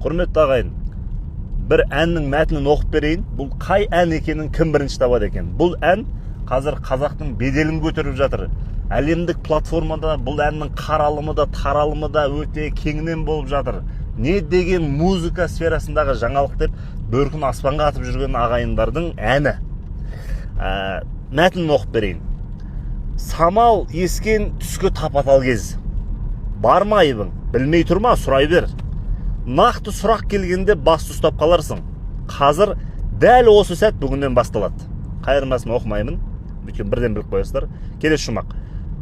Құрметті ағайын, бір әннің мәтінін оқып берейін. Бұл қай ән екенін кім бірінші табады екен? Бұл ән қазір қазақтың беделін көтеріп жатыр. Әлемдік платформада бұл әннің қаралымы да, таралымы да өте кеңінен болып жатыр. Не деген музыка сферасындағы жаңалық деп бөркін аспанға атып жүрген ағайындардың әні. Мәтінін оқып берейін. Самал ескен түскі тапатал кез. Бар ма айыбың? Білмей тұрма, сұрай бер. Нақты сұрақ келгенде басты ұстап қаларсың. Қазір дәл осы сәт бүгіннен басталады. Қайырмасын оқымаймын, бүйткен бірден біліп қоясыздар. Келесі жұмақ.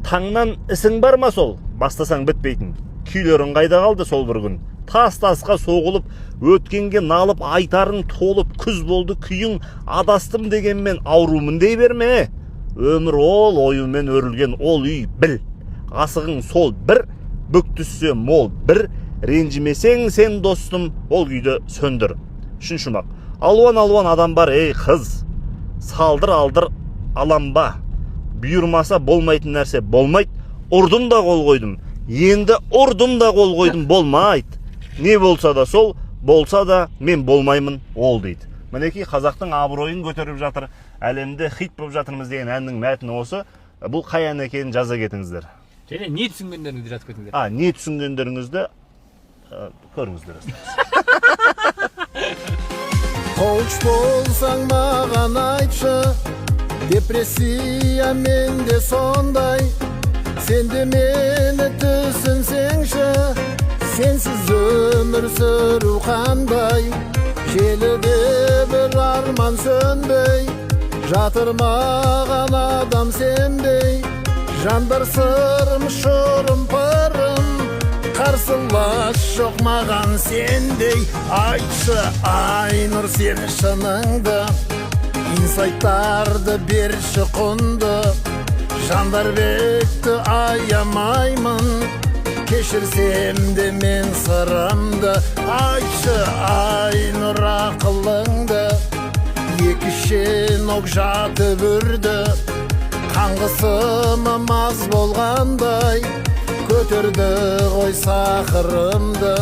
Таңнан ісің бар ма сол? Бастасаң бітпейтін. Күйлерің қайда қалды сол бір күн? Тас-тасқа соғылып, өткенге налып, айтарың толып, күз болды күйің, адастым дегенмен аурумын дей берме. Өмір ол ойымен өрілген ол үй біл. Асығың сол бір, бүк түссе мол бір, ренжімесең сен достым, ол күйді сөндір. Үшінші жұмақ. Алуан адам бар, ей қыз. Салдыр алamba. Бұйырмаса болмайтын нәрсе болмайды. Ұрдым да қол қойдым. Енді ұрдым да қол қойдым, болмайды. Не болса да сол, болса да мен болмаймын, ол дейді. Мінекей қазақтың абыройын көтеріп жатыр, әлемде хит болып жатырмыз деген әннің мәтіні осы. Бұл қай ән екенін жаза кетіңіздер. Және не түсінгендеріңізді жазып кетіңіздер. Не түсінгендеріңізді көріңіздер. Коуч болсаң маған айтшы, депрессия менде сондай. Сен де мені түсінсеңші, сенсіз өмір сүру қандай. Желіде бір арман сөнбей, жатыр маған адам сенбей. Жандар сырым, шырым, пырым, қарсылас жоқ маған сендей. Айтшы Айнұр сен шыныңды, инсайттарды берші құнды. Жандар бекті аямаймын, кешірсем де мен сырымды. Айтшы Айнұр ақылыңды, екі шен оқ жатып үрді. Қаңғысымы маз болғандай, көтерді ғой сақырымды.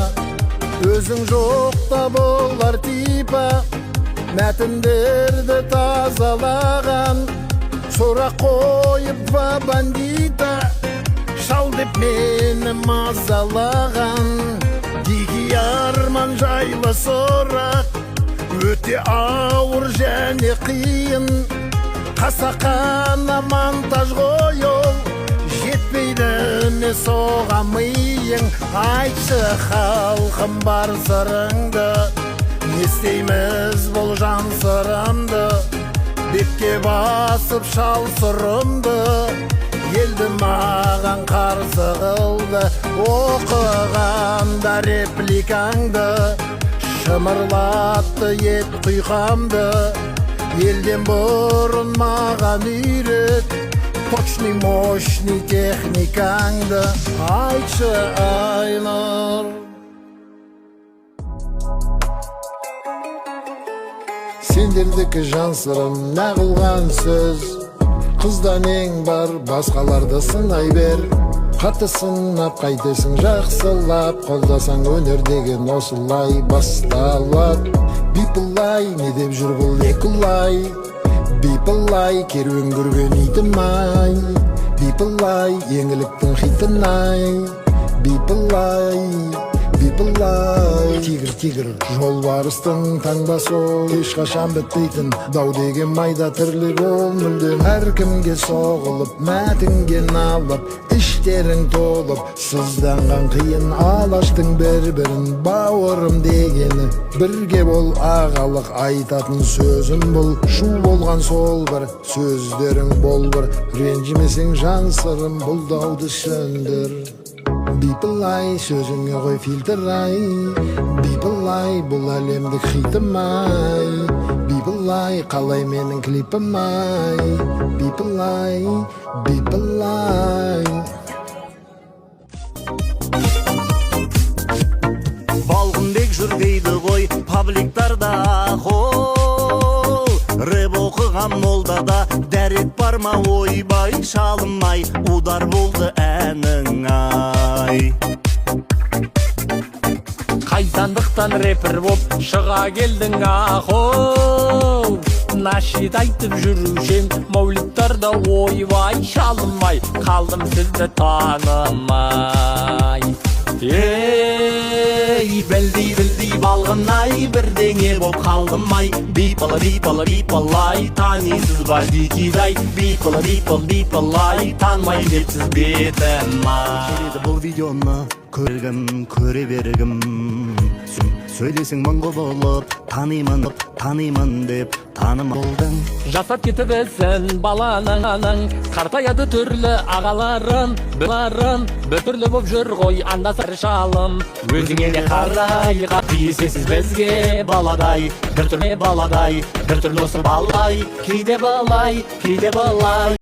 Өзің жоқта болар типа, мәтіндерді тазалаған. Сұрақ қойып два бандита, шал деп мені мазалаған. Деги арман жайлы сұрақ, өте ауыр және қиын. Қасақана монтаж қойыл, жетпейді ме соған миың. Айтшы халқым бар сырыңды, не істейміз бұл жан сырымды. Бетке басып шал сырымды, елді маған қарсы қылды. Оқығанда репликаңды, шымырлатты ет құйқамды. Елден бұрын маған үйрет, точный мощный техникаңды. Айтшы Айнұр. Сендердікі жан сырым нағылған сөз, қыздан ең бар басқаларды сынай бер. Қатты сынап қайтесің жақсылап, қолдасаң өнер деген осылай басталады. Бипылай, не деп жүр бұл екілай, бипылай, керуен көрген итімай. Бипылай, еңіліктің хитінай, бипылай. Тигр, жолбарыстың таңбасы ол, ешқашан бітпейтін дау деген майда тірлік ол. Мүлдем әркімге соғылып, мәтінген алып, іштерің толып, сызданған қиын алаштың бір-бірін бауырым дегені. Бірге бол ағалық айтатын сөзім бұл, шу болған сол бір сөздерің бол бір. Ренжімесең жан сырым бұл дауды сөндір. Бипылай, сөзіңе қой фильтр-ай, бипылай, бұл әлемдік хитім-ай. Бипылай, қалай менің клипім-ай, бипылай. Балғынбек жүр дейді ғой пабликтарда қол. Рэп оқыған молдада дәрет бар ма ойбай, шалым-ай, удар болды әнің ай. Қайта Нандықтан рэпер боп шыға келдің ахоу. Нашид айтып жүрушем маулиттарда ойбай, шалынмай қалдым сізді танымай. Ей, білдей балғынай, бірдеңе боп қалдым-ай. Бипалы-ай, танисыз ба дикидай. Бипалы-ай, танмай депсіз бетім-ай. Келеді бұл видеоны көре бергім. Сөйлесің мұңғы болып, танимын деп таным болдың. Жасап кетіпсің баланың, қартаяды түрлі ағаларын, бір түрлі боп жүр ғой андасар шалым. Өзіңе де қарай, тиісесіз бізге баладай, бір түрлі осы балай, кейде балай.